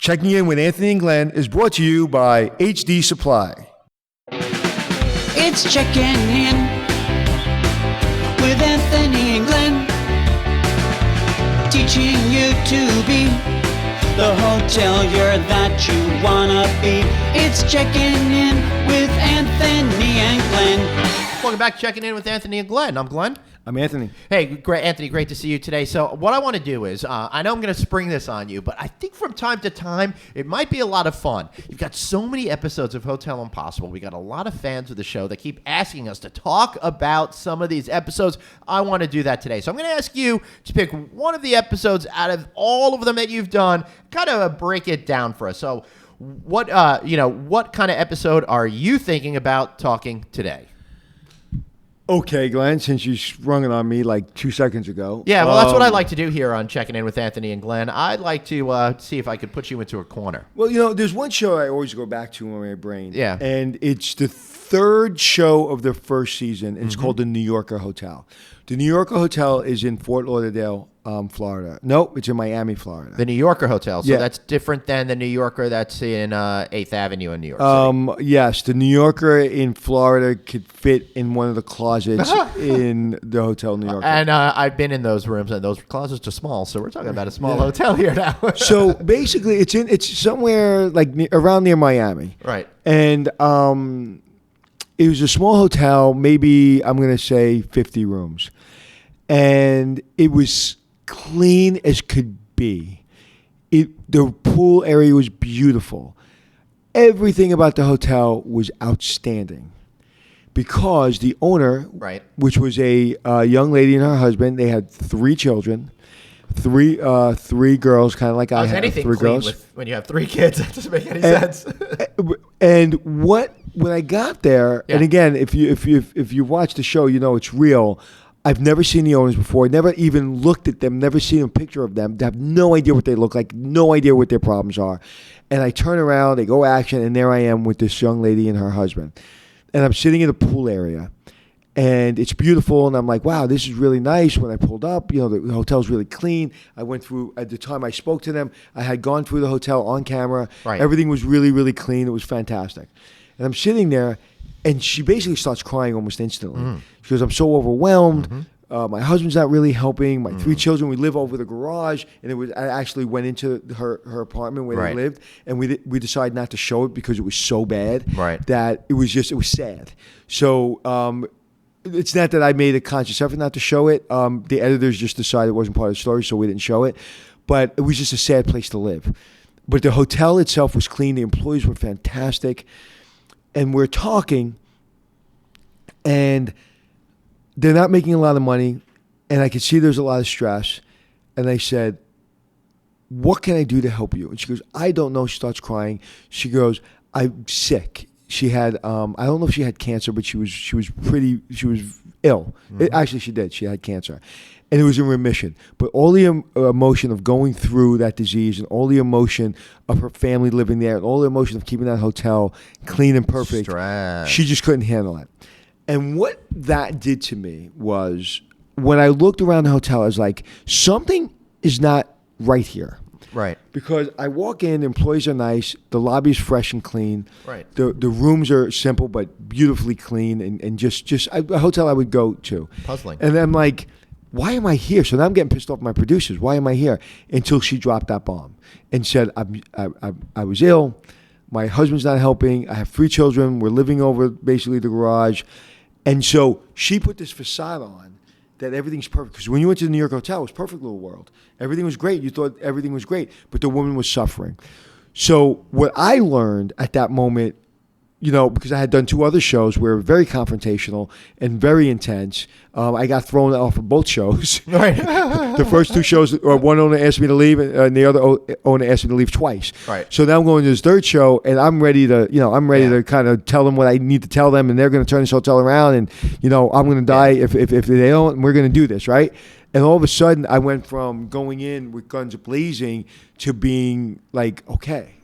Checking in with Anthony and Glenn is brought to you by HD Supply. It's checking in with Anthony and Glenn, teaching you to be the hotelier that you wanna be. It's checking in with Anthony and Glenn. Welcome back to Checking In with Anthony and Glenn. I'm Glenn. I'm Anthony. Hey, great, Anthony, great to see you today. So what I want to do is, I know I'm going to spring this on you, but I think from time to time, it might be a lot of fun. You've got so many episodes of Hotel Impossible. We got a lot of fans of the show that keep asking us to talk about some of these episodes. I want to do that today. So I'm going to ask you to pick one of the episodes out of all of them that you've done, kind of break it down for us. So what kind of episode are you thinking about talking today? Okay, Glenn, since you sprung it on me like 2 seconds ago. Yeah, well, that's what I like to do here on Checking In with Anthony and Glenn. I'd like to see if I could put you into a corner. Well, there's one show I always go back to in my brain. Yeah. And it's the third show of the first season, and it's called The New Yorker Hotel. The New Yorker Hotel is in Fort Lauderdale, Florida. No, it's in Miami, Florida. The New Yorker Hotel. So Yeah. that's different than the New Yorker that's in 8th Avenue in New York City. Yes, the New Yorker in Florida could fit in one of the closets in the Hotel New Yorker. And I've been in those rooms, and those closets are small. So we're talking about a small hotel here now. So basically, it's somewhere like around near Miami. Right. And it was a small hotel, maybe I'm going to say 50 rooms. And it was clean as could be. The pool area was beautiful. Everything about the hotel was outstanding because the owner, Right. which was a young lady and her husband, they had 3 children, three girls, kind of like I Is have, anything 3 clean girls. when you have 3 kids? That doesn't make any sense. And when I got there, Yeah. and again, if you watch the show, you know it's real. I've never seen the owners before. Never even looked at them. Never seen a picture of them. I have no idea what they look like. No idea what their problems are. And I turn around, they go action, and there I am with this young lady and her husband. And I'm sitting in the pool area, and it's beautiful. And I'm like, wow, this is really nice. When I pulled up, the hotel's really clean. I went through, at the time I spoke to them, I had gone through the hotel on camera. Right. Everything was really, really clean. It was fantastic. And I'm sitting there, and she basically starts crying almost instantly. She goes, I'm so overwhelmed. My husband's not really helping. My 3 children, we live over the garage. And I actually went into her apartment where Right. they lived. And we decided not to show it because it was so bad Right. that it was sad. So it's not that I made a conscious effort not to show it. The editors just decided it wasn't part of the story, so we didn't show it. But it was just a sad place to live. But the hotel itself was clean. The employees were fantastic. And we're talking, and they're not making a lot of money, and I could see there's a lot of stress. And I said, what can I do to help you? And she goes, I don't know. She starts crying. She goes, I'm sick. She had, I don't know if she had cancer, but she was ill. Actually, she did. She had cancer. And it was in remission. But all the emotion of going through that disease and all the emotion of her family living there and all the emotion of keeping that hotel clean and perfect, Stress. she just couldn't handle it. And what that did to me was when I looked around the hotel, I was like, something is not right here. Right. Because I walk in, the employees are nice, the lobby is fresh and clean. Right. The rooms are simple but beautifully clean and just a hotel I would go to. Puzzling. And I'm like, why am I here? So now I'm getting pissed off at my producers. Why am I here? Until she dropped that bomb and said, I was ill. My husband's not helping. I have 3 children. We're living over basically the garage. And so she put this facade on that everything's perfect. Because when you went to the New York Hotel, it was a perfect little world. Everything was great. You thought everything was great. But the woman was suffering. So what I learned at that moment, because I had done 2 other shows where were very confrontational and very intense. I got thrown off of both shows. Right. The first 2 shows, one owner asked me to leave, and the other owner asked me to leave twice. Right. So now I'm going to this 3rd show, and I'm ready to, to kind of tell them what I need to tell them, and they're going to turn this hotel around, and I'm going to die if they don't, and we're going to do this, right? And all of a sudden, I went from going in with guns blazing to being like, okay.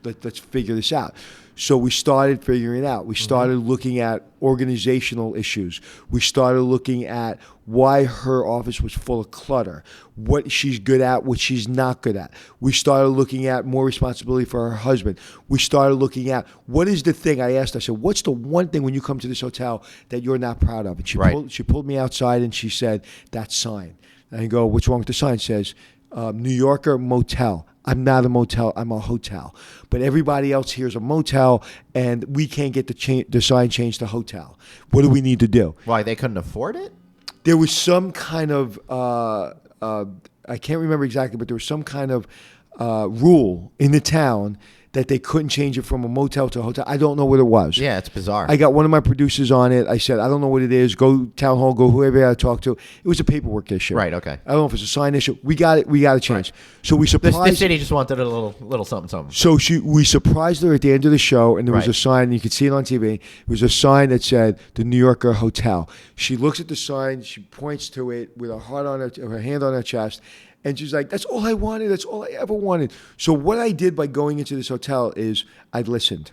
let's figure this out. So we started figuring it out. We started looking at organizational issues. We started looking at why her office was full of clutter, what she's good at, what she's not good at. We started looking at more responsibility for her husband. We started looking at what is the thing. I asked her, I said, what's the one thing when you come to this hotel that you're not proud of? And she pulled me outside and she said, that sign. And I go, what's wrong with the sign? It says, New Yorker Motel. I'm not a motel, I'm a hotel. But everybody else here is a motel, and we can't get the sign changed to hotel. What do we need to do? Why, they couldn't afford it? There was some kind of, I can't remember exactly, but there was some kind of rule in the town that they couldn't change it from a motel to a hotel. I don't know what it was. Yeah, it's bizarre. I got one of my producers on it. I said, I don't know what it is. Go town hall, go whoever you got to talk to. It was a paperwork issue. Right, okay. I don't know if it's a sign issue. We got it. We got to change. Right. So we surprised. The city just wanted a little something. So we surprised her at the end of the show, and there was a sign, and you could see it on TV. It was a sign that said, the New Yorker Hotel. She looks at the sign. She points to it with her hand on her chest. And she's like, that's all I wanted. That's all I ever wanted. So what I did by going into this hotel is I listened.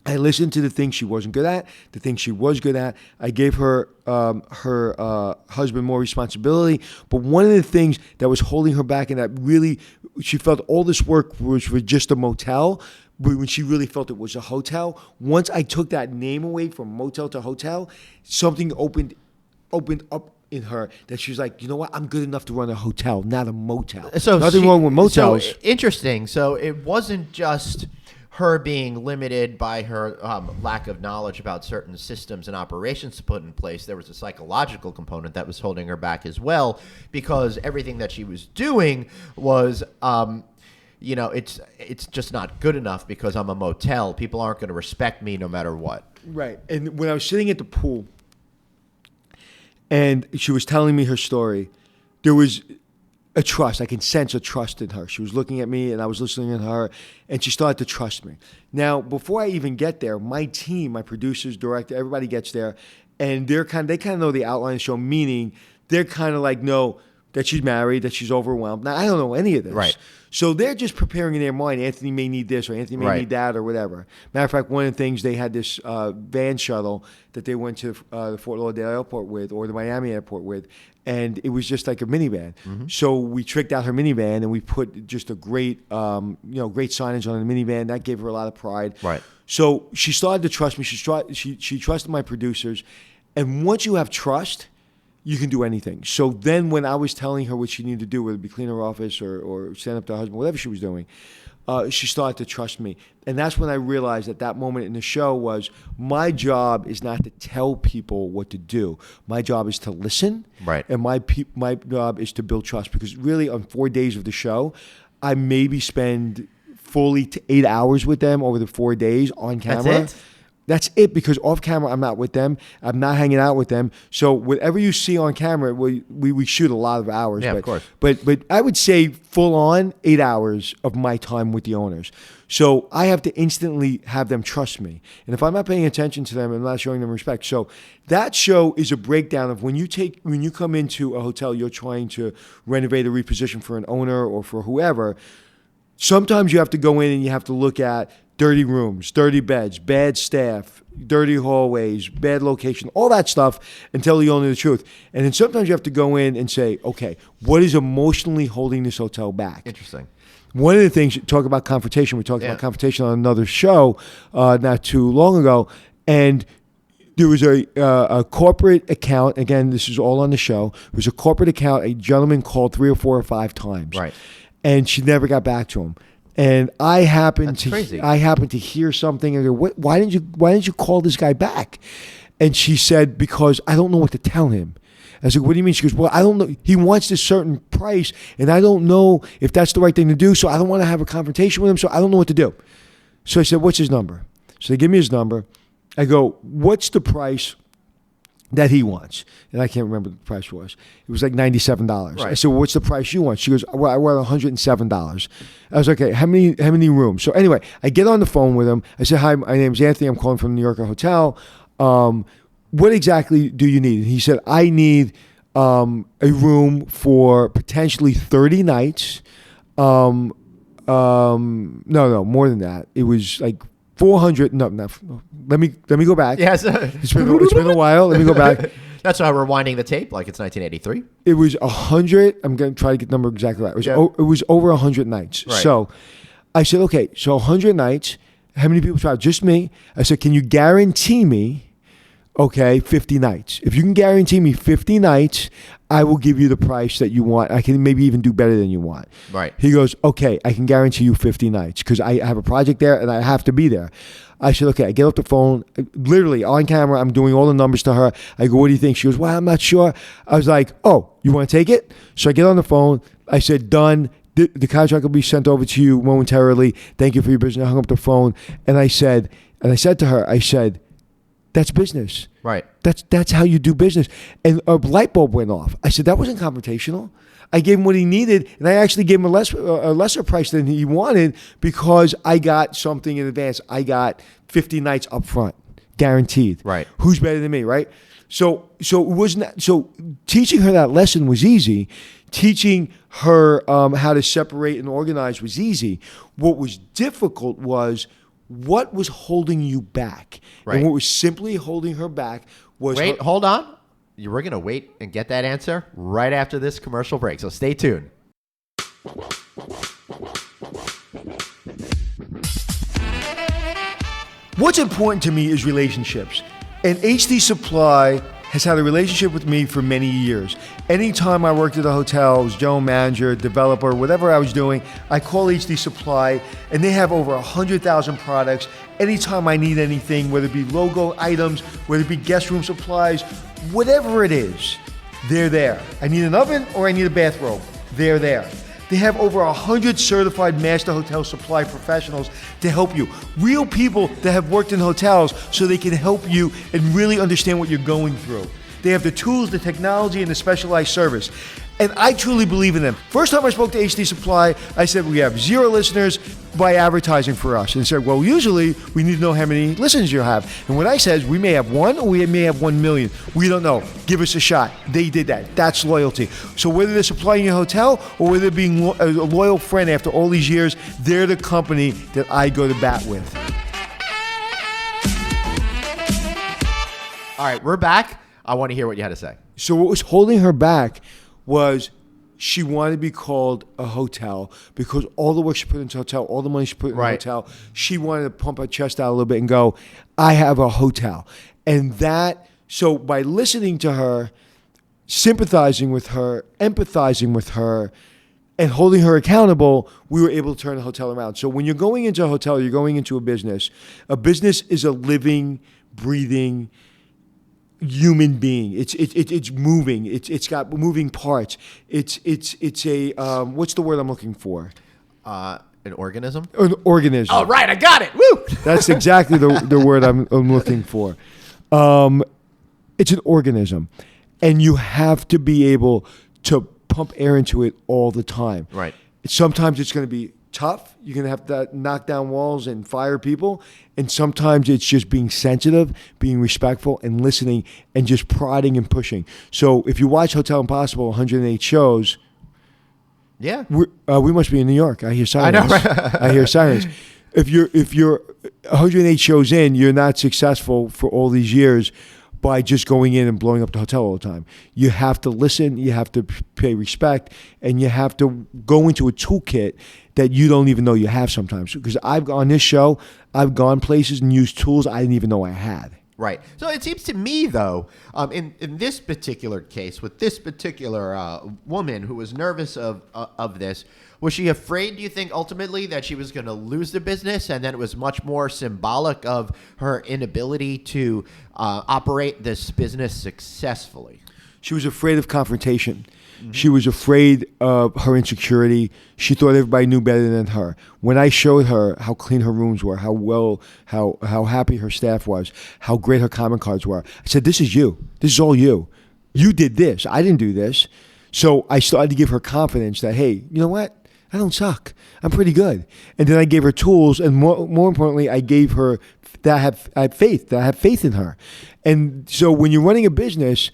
I listened to the things she wasn't good at, the things she was good at. I gave her husband more responsibility. But one of the things that was holding her back and that really, she felt all this work was for just a motel, but when she really felt it was a hotel, once I took that name away from motel to hotel, something opened up in her that she's like, you know what? I'm good enough to run a hotel, not a motel. So nothing wrong with motels. So interesting. So it wasn't just her being limited by her lack of knowledge about certain systems and operations to put in place. There was a psychological component that was holding her back as well, because everything that she was doing was, it's just not good enough because I'm a motel. People aren't going to respect me no matter what. Right. And when I was sitting at the pool, and she was telling me her story, there was a trust. I can sense a trust in her. She was looking at me, and I was listening to her, and she started to trust me. Now, before I even get there, my team, my producers, director, everybody gets there, and they kind of know the outline of the show, meaning they're kind of like, know that she's married, that she's overwhelmed. Now, I don't know any of this. Right. So they're just preparing in their mind, Anthony may need this or Anthony may need that or whatever. Matter of fact, one of the things, they had this van shuttle that they went to the Fort Lauderdale airport with, or the Miami airport with, and it was just like a minivan. Mm-hmm. So we tricked out her minivan, and we put just a great signage on the minivan. That gave her a lot of pride. Right. So she started to trust me. She trusted my producers. And once you have trust, you can do anything. So then when I was telling her what she needed to do, whether it be clean her office or stand up to her husband, whatever she was doing, she started to trust me. And that's when I realized at that moment in the show was my job is not to tell people what to do. My job is to listen. Right. And my job is to build trust, because really on 4 days of the show, I maybe spend fully 8 hours with them over the 4 days on camera. That's it? That's it, because off camera, I'm not with them. I'm not hanging out with them. So whatever you see on camera, we shoot a lot of hours. Yeah, of course. But I would say full on 8 hours of my time with the owners. So I have to instantly have them trust me. And if I'm not paying attention to them, I'm not showing them respect. So that show is a breakdown of when you come into a hotel, you're trying to renovate or reposition for an owner or for whoever. Sometimes you have to go in and you have to look at dirty rooms, dirty beds, bad staff, dirty hallways, bad location, all that stuff, and tell the owner the truth. And then sometimes you have to go in and say, okay, what is emotionally holding this hotel back? Interesting. One of the things, talk about confrontation, we talked about confrontation on another show not too long ago, and there was a corporate account. Again, this is all on the show. It was a corporate account. A gentleman called 3 or 4 or 5 times. Right. And she never got back to him. And I happened crazy. to hear something and go, why didn't you call this guy back? And she said, because I don't know what to tell him. I said, what do you mean? She goes, well, I don't know. He wants this certain price, and I don't know if that's the right thing to do, so I don't want to have a confrontation with him, so I don't know what to do. So I said, what's his number? So they give me his number. I go, what's the price that he wants? And I can't remember what the price was. It was like $97. Right. I said, well, what's the price you want? She goes, well, I want $107. I was like, okay, how many rooms? So anyway, I get on the phone with him. I said, hi, my name's Anthony. I'm calling from the New Yorker Hotel. What exactly do you need? And he said, I need a room for potentially 30 nights, No, more than that. It was like 400. No. Let me go back. Yes. It's been a while. Let me go back. That's why we're winding the tape like it's 1983. It was 100. I'm going to try to get the number exactly right. It was over 100 nights. Right. So I said, okay, so 100 nights. How many people tried? Just me. I said, can you guarantee me, 50 nights? If you can guarantee me 50 nights, I will give you the price that you want. I can maybe even do better than you want. Right. He goes, okay, I can guarantee you 50 nights because I have a project there and I have to be there. I said, okay. I get off the phone, literally on camera. I'm doing all the numbers to her. I go, what do you think? She goes, well, I'm not sure. I was like, oh, you want to take it? So I get on the phone. I said, done. The contract will be sent over to you momentarily. Thank you for your business. I hung up the phone and I said to her, I said, that's business. Right. That's how you do business. And a light bulb went off. I said, that wasn't confrontational. I gave him what he needed, and I actually gave him a lesser price than he wanted because I got something in advance. I got 50 nights up front, guaranteed. Right. Who's better than me, right? So it wasn't. So teaching her that lesson was easy. Teaching her how to separate and organize was easy. What was difficult was what was holding you back. Right. And what was simply holding her back was Wait, hold on. We're going to wait and get that answer right after this commercial break. So stay tuned. What's important to me is relationships. And HD Supply has had a relationship with me for many years. Anytime I worked at a hotel, was general manager, developer, whatever I was doing, I call HD Supply, and they have over 100,000 products. Anytime I need anything, whether it be logo items, whether it be guest room supplies, whatever it is, they're there. I need an oven or I need a bathrobe, they're there. They have over 100 certified master hotel supply professionals to help you. Real people that have worked in hotels so they can help you and really understand what you're going through. They have the tools, the technology, and the specialized service. And I truly believe in them. First time I spoke to HD Supply, I said, we have 0 listeners by advertising for us. And said, well, usually we need to know how many listeners you have. And what I said is, we may have 1 or we may have 1 million. We don't know. Give us a shot. They did that. That's loyalty. So whether they're supplying your hotel or whether they're being a loyal friend after all these years, they're the company that I go to bat with. All right, we're back. I want to hear what you had to say. So what was holding her back was she wanted to be called a hotel because all the work she put into a hotel, all the money she put in a hotel, she wanted to pump her chest out a little bit and go, I have a hotel. And so by listening to her, sympathizing with her, empathizing with her, and holding her accountable, we were able to turn the hotel around. So when you're going into a hotel, you're going into a business. A business is a living, breathing human being. It's moving. It's got moving parts. It's a what's the word I'm looking for? An organism? An organism. Oh, right, I got it. Woo! That's exactly the word I'm looking for. It's an organism, and you have to be able to pump air into it all the time. Right. Sometimes it's going to be tough. You're going to have to knock down walls and fire people. And sometimes it's just being sensitive, being respectful, and listening, and just prodding and pushing. So if you watch Hotel Impossible, 108 shows, yeah, we must be in New York. I hear sirens. I know, right? I hear sirens. If you're 108 shows in, you're not successful for all these years by just going in and blowing up the hotel all the time. You have to listen, you have to pay respect, and you have to go into a toolkit that you don't even know you have sometimes. Because on this show, I've gone places and used tools I didn't even know I had. Right. So it seems to me, though, in this particular case, with this particular woman who was nervous of this, was she afraid, do you think, ultimately, that she was going to lose the business, and then it was much more symbolic of her inability to operate this business successfully? She was afraid of confrontation. Mm-hmm. She was afraid of her insecurity. She thought everybody knew better than her. When I showed her how clean her rooms were, how happy her staff was, how great her comment cards were, I said, this is you. This is all you. You did this. I didn't do this. So I started to give her confidence that, hey, you know what? I don't suck. I'm pretty good. And then I gave her tools, and more importantly, I gave her that I have faith in her. And so when you're running a business,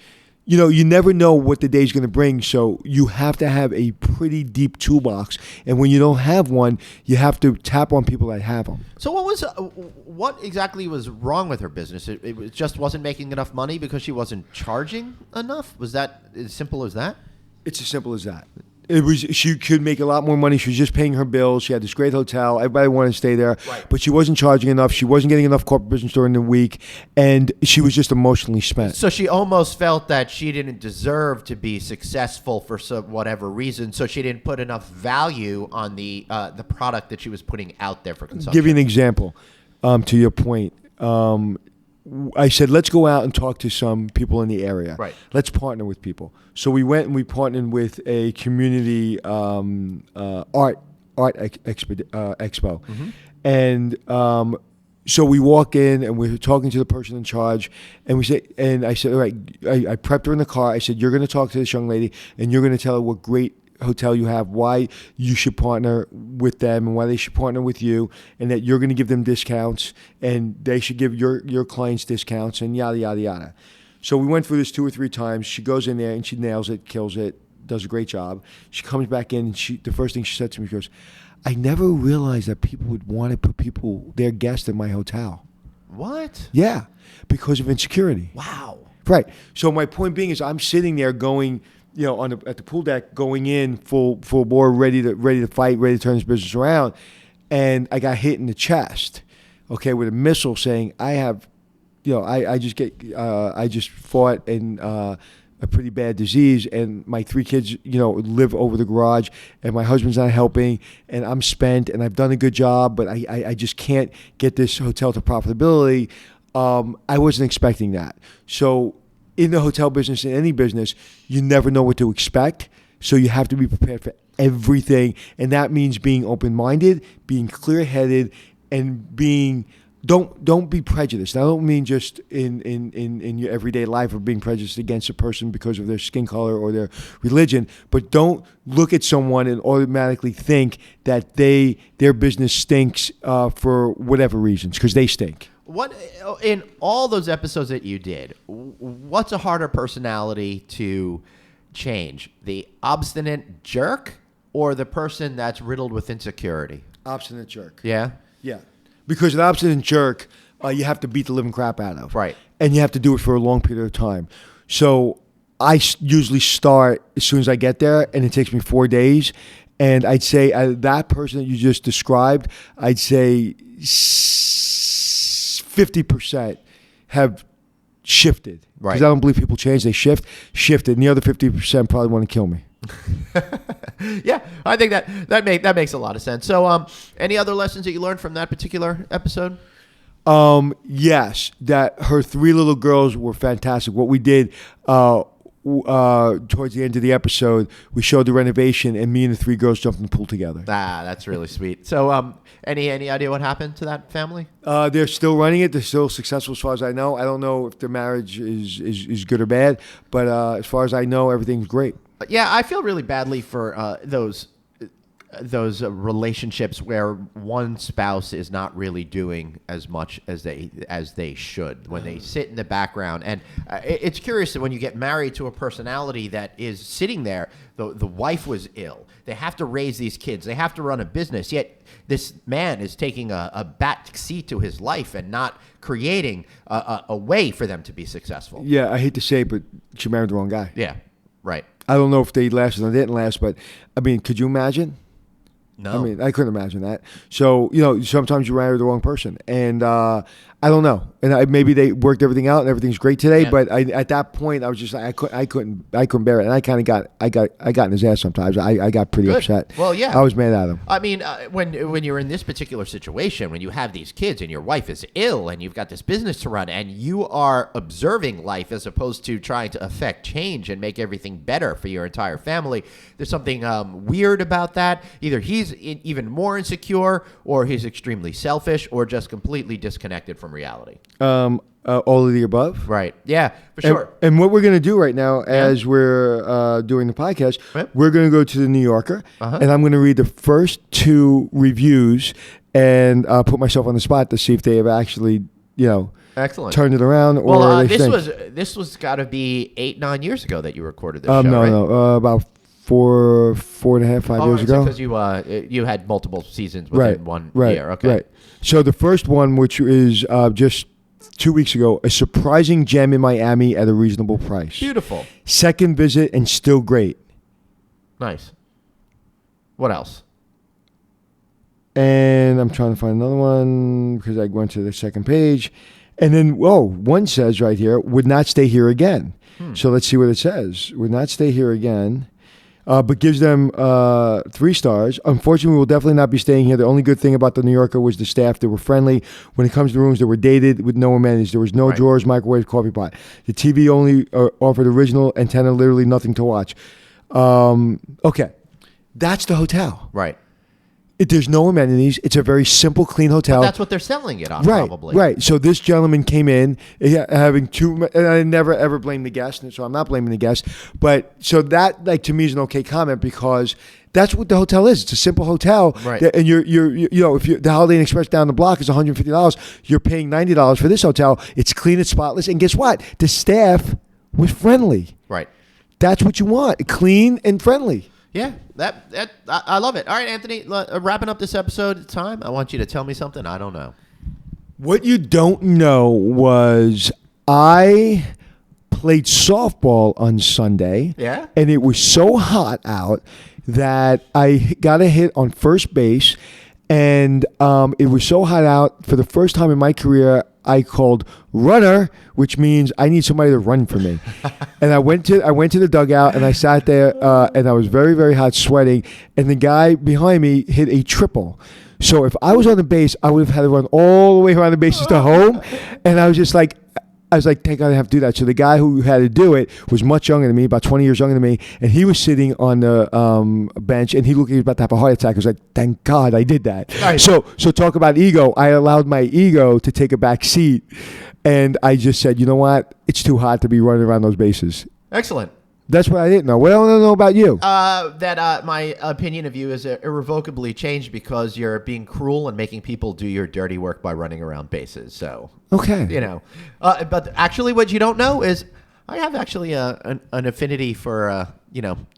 you never know what the day's going to bring, so you have to have a pretty deep toolbox. And when you don't have one, you have to tap on people that have them. So what exactly was wrong with her business? It just wasn't making enough money because she wasn't charging enough? Was that as simple as that? It's as simple as that. She could make a lot more money. She was just paying her bills. She had this great hotel. Everybody wanted to stay there. Right. But she wasn't charging enough. She wasn't getting enough corporate business during the week. And she was just emotionally spent. So she almost felt that she didn't deserve to be successful for whatever reason. So she didn't put enough value on the product that she was putting out there for consumption. Give you an example to your point. I said, let's go out and talk to some people in the area. Right. Let's partner with people. So we went and we partnered with a community art expo. Mm-hmm. And so we walk in and we're talking to the person in charge. And I said, all right, I prepped her in the car. I said, you're going to talk to this young lady and you're going to tell her what great hotel you have, why you should partner with them and why they should partner with you, and that you're going to give them discounts and they should give your clients discounts and yada, yada, yada. So we went through this 2 or 3 times. She goes in there and she nails it, kills it, does a great job. She comes back in and the first thing she said to me, she goes, I never realized that people would want to put their guests in my hotel. What? Yeah, because of insecurity. Wow. Right. So my point being is I'm sitting there going, at the pool deck, going in full bore, ready to fight, ready to turn this business around, and I got hit in the chest, okay, with a missile saying I have, I just fought in a pretty bad disease, and my 3 kids, live over the garage, and my husband's not helping, and I'm spent, and I've done a good job, but I just can't get this hotel to profitability. I wasn't expecting that, so. In the hotel business, in any business, you never know what to expect. So you have to be prepared for everything. And that means being open-minded, being clear-headed, and don't be prejudiced. I don't mean just in your everyday life of being prejudiced against a person because of their skin color or their religion, but don't look at someone and automatically think that their business stinks for whatever reasons, because they stink. What in all those episodes that you did, what's a harder personality to change? The obstinate jerk or the person that's riddled with insecurity? Obstinate jerk. Yeah? Yeah. Because an obstinate jerk, you have to beat the living crap out of. Right. And you have to do it for a long period of time. So I usually start as soon as I get there, and it takes me 4 days. And I'd say that person that you just described, I'd say 50% have shifted. Right. Because I don't believe people change. They shifted. And the other 50% probably want to kill me. Yeah, I think that makes a lot of sense. So any other lessons that you learned from that particular episode? Yes, that her 3 little girls were fantastic. What we did towards the end of the episode, we showed the renovation, and me and the 3 girls jumped in the pool together. That's really sweet. So any idea what happened to that family? They're still running it. They're still successful as far as I know. I don't know if their marriage is good or bad, but as far as I know, everything's great. Yeah, I feel really badly for those relationships where one spouse is not really doing as much as they should, when they sit in the background. And it's curious that when you get married to a personality that is sitting there, the wife was ill. They have to raise these kids. They have to run a business. Yet this man is taking a back seat to his life and not creating a way for them to be successful. Yeah, I hate to say it, but she married the wrong guy. Yeah, right. I don't know if they lasted or they didn't last, but I mean, could you imagine? No. I mean, I couldn't imagine that. So, sometimes you marry the wrong person. And I don't know. And maybe they worked everything out and everything's great today. Yeah. But at that point, I was just like, I couldn't bear it. And I kind of got in his ass sometimes. I got pretty upset. Well, yeah. I was mad at him. I mean, when you're in this particular situation, when you have these kids and your wife is ill and you've got this business to run and you are observing life as opposed to trying to affect change and make everything better for your entire family, there's something weird about that. Either he's even more insecure or he's extremely selfish or just completely disconnected from reality. All of the above. Right. Yeah, for sure. And what we're going to do right now, as we're doing the podcast, we're going to go to the New Yorker, and I'm going to read the first 2 reviews and put myself on the spot to see if they have actually, Excellent. turned it around, or Well, they this was got to be 8-9 years ago that you recorded this no, show, right? no, about 4.5 years ago. Because you had multiple seasons within one year. Okay. Right. So the first one, which is just 2 weeks ago, a surprising gem in Miami at a reasonable price. Beautiful. Second visit and still great. Nice. What else? And I'm trying to find another one because I went to the second page. And then, one says right here, would not stay here again. So let's see what it says. Would not stay here again. But gives them 3 stars. Unfortunately, we will definitely not be staying here. The only good thing about the New Yorker was the staff. They were friendly. When it comes to rooms, they were dated with no amenities. There was no drawers, microwave, coffee pot. The TV only offered original antenna, literally nothing to watch. Okay. That's the hotel. Right. There's no amenities. It's a very simple, clean hotel. But that's what they're selling it on, Right, probably. right. So this gentleman came in having two, and I never ever blame the guest, so I'm not blaming the guest. But so that, like, to me, is an okay comment because that's what the hotel is. It's a simple hotel, Right? And you're if the Holiday Inn Express down the block is $150, you're paying $90 for this hotel. It's clean, it's spotless, and guess what? The staff was friendly. Right. That's what you want: clean and friendly. Yeah, I love it. All right, Anthony, wrapping up this episode, it's time. I want you to tell me something I don't know. What you don't know was I played softball on Sunday. Yeah? And it was so hot out that I got a hit on first base. And it was so hot out, for the first time in my career, I called runner, which means I need somebody to run for me. And I went to the dugout and I sat there and I was very, very hot, sweating. And the guy behind me hit a triple. So if I was on the base, I would have had to run all the way around the bases to home. And I was like, thank God I didn't have to do that. So the guy who had to do it was much younger than me, about 20 years younger than me, and he was sitting on the bench, and he looked like he was about to have a heart attack. I was like, thank God I did that. Right. So talk about ego. I allowed my ego to take a back seat, and I just said, you know what? It's too hot to be running around those bases. Excellent. That's what I didn't know. What I want to know about you? That my opinion of you is irrevocably changed because you're being cruel and making people do your dirty work by running around bases. So, okay. But actually what you don't know is I have actually an affinity for,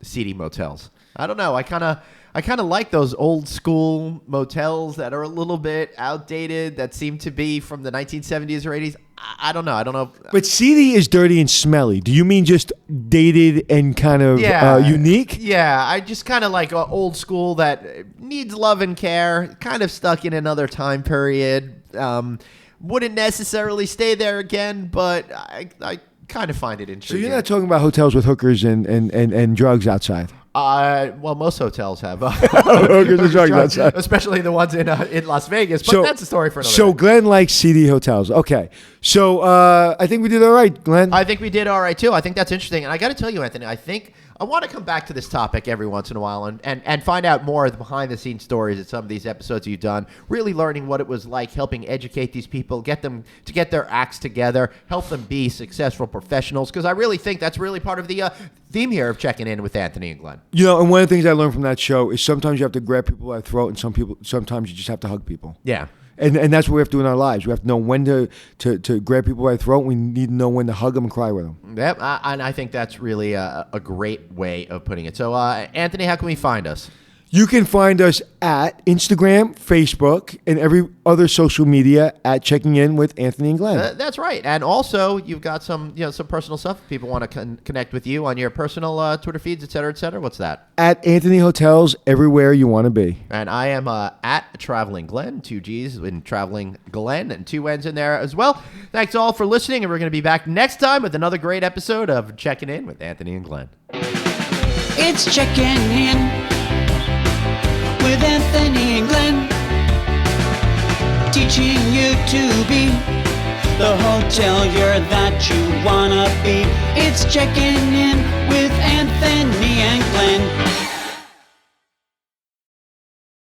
seedy motels. I don't know. I kind of like those old school motels that are a little bit outdated, that seem to be from the 1970s or 80s. I don't know. But seedy is dirty and smelly. Do you mean just dated and kind of unique? Yeah, I just kind of like old school that needs love and care, kind of stuck in another time period. Wouldn't necessarily stay there again, but I kind of find it interesting. So you're not talking about hotels with hookers and drugs outside? Well, most hotels have hookers and drugs outside, especially the ones in Las Vegas. But that's a story for another. So Glenn likes seedy hotels. Okay, so I think we did all right, Glenn. I think we did all right too. I think that's interesting, and I got to tell you, Anthony, I want to come back to this topic every once in a while and find out more of the behind-the-scenes stories of some of these episodes you've done, really learning what it was like, helping educate these people, get them to get their acts together, help them be successful professionals, because I really think that's really part of the theme here of Checking In with Anthony and Glenn. And one of the things I learned from that show is sometimes you have to grab people by the throat, and sometimes you just have to hug people. Yeah. And that's what we have to do in our lives. We have to know when to grab people by the throat. We need to know when to hug them and cry with them. Yep, and I think that's really a great way of putting it. So, Anthony, how can we find us? You can find us at Instagram, Facebook, and every other social media at Checking In with Anthony and Glenn. That's right. And also, you've got some personal stuff. If people want to connect with you on your personal Twitter feeds, et cetera, et cetera. What's that? At Anthony Hotels, everywhere you want to be. And I am at Traveling Glenn, 2 G's in Traveling Glenn, and 2 N's in there as well. Thanks all for listening, and we're going to be back next time with another great episode of Checking In with Anthony and Glenn. It's Checking In with Anthony and Glenn, teaching you to be the hotelier that you wanna be. It's Checking In with Anthony and